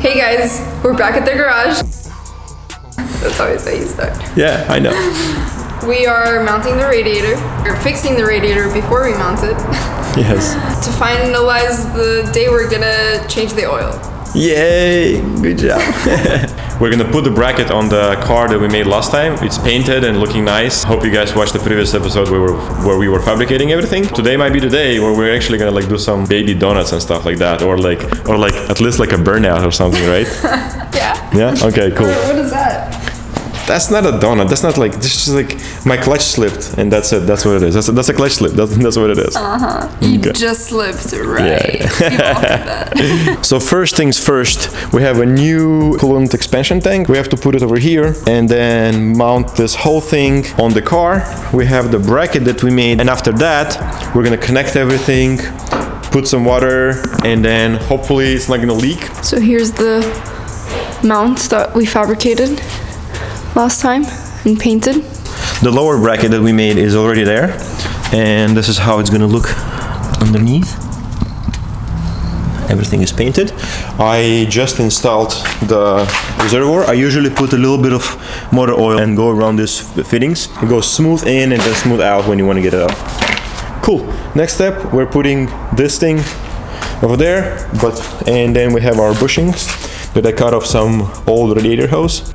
Hey guys, we're back at the garage. That's always how you start. Yeah, I know. We are mounting the radiator, or fixing the radiator before we mount it. Yes. To finalize the day we're gonna change the oil. Yay! Good job. We're gonna put the bracket on the car that we made last time. It's painted and looking nice. Hope you guys watched the previous episode where we were fabricating everything. Today might be the day where we're actually gonna like do some baby donuts and stuff like that, or like at least like a burnout or something, right? Yeah. Yeah. Okay. Cool. What is that? That's not a donut. That's not like. This is just like my clutch slipped, and that's it. That's what it is. That's a clutch slip. That's what it is. You just slipped, right? Yeah. We've all heard that. So first things first, we have a new coolant expansion tank. We have to put it over here and then mount this whole thing on the car. We have the bracket that we made, and after that, we're gonna connect everything, put some water, and then hopefully it's not gonna leak. So here's the mount that we fabricated last time and painted. The lower bracket that we made is already there, and this is how it's gonna look underneath. Everything is painted. I just installed the reservoir. I usually put a little bit of motor oil and go around these fittings. It goes smooth in and then smooth out when you want to get it out. Cool. Next step, we're putting this thing over there, and then we have our bushings that I cut off some old radiator hose.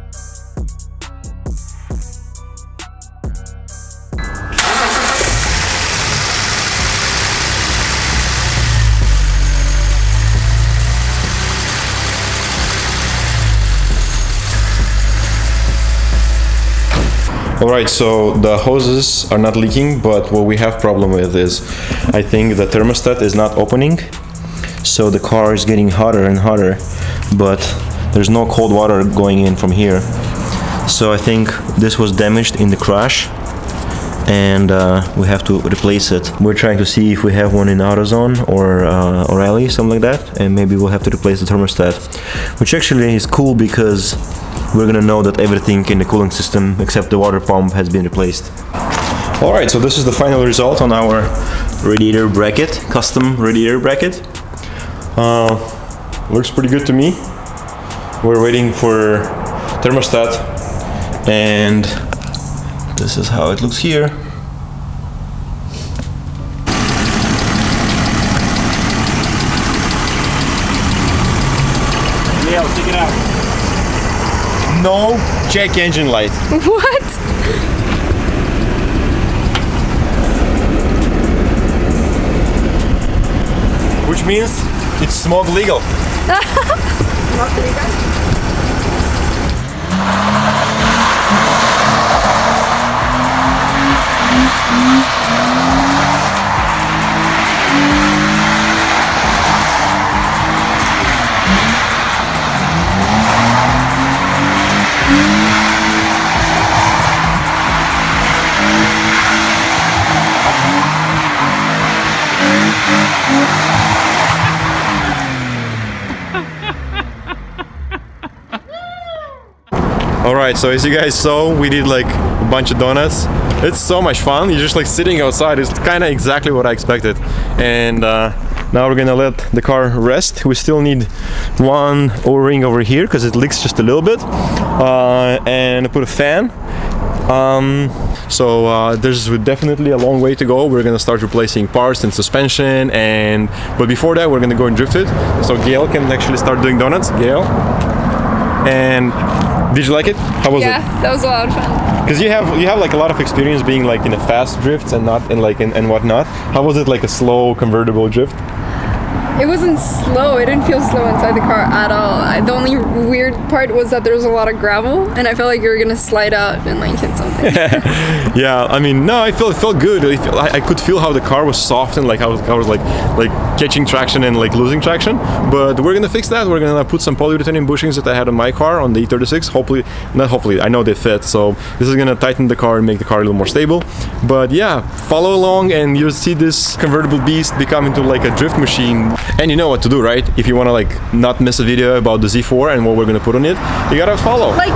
Alright, so the hoses are not leaking, but what we have problem with is I think the thermostat is not opening, so the car is getting hotter and hotter, but there's no cold water going in from here. So I think this was damaged in the crash, and we have to replace it. We're trying to see if we have one in AutoZone or O'Reilly, something like that, and maybe we'll have to replace the thermostat, which actually is cool because we're gonna know that everything in the cooling system except the water pump has been replaced. Alright, so this is the final result on our radiator bracket, custom radiator bracket. Looks pretty good to me. We're waiting for thermostat, and this is how it looks here. Leo, take it out. No check engine light. What? Which means it's smoke legal. Not legal. Alright, so as you guys saw, we did like a bunch of donuts. It's so much fun. You're just like sitting outside. It's kind of exactly what I expected. And now we're gonna let the car rest. We still need one O-ring over here because it leaks just a little bit. And put a fan. So there's definitely a long way to go. We're gonna start replacing parts and suspension, but before that we're gonna go and drift it. So Gail can actually start doing donuts. Gail. And did you like it? How was it? Yeah, that was a lot of fun. Because you have like a lot of experience being like in a fast drifts and not in like and whatnot. How was it like a slow convertible drift? It wasn't slow. It didn't feel slow inside the car at all. The only weird part was that there was a lot of gravel, and I felt like you were gonna slide out and like hit something. Yeah, I mean, no, it felt good. I could feel how the car was soft and like I was like catching traction and like losing traction. But we're gonna fix that. We're gonna put some polyurethane bushings that I had on my car on the E36. Not hopefully, I know they fit. So this is gonna tighten the car and make the car a little more stable. But yeah, follow along and you'll see this convertible beast become into like a drift machine. And you know what to do, right? If you want to like not miss a video about the Z4 and what we're gonna put on it, you gotta follow. Like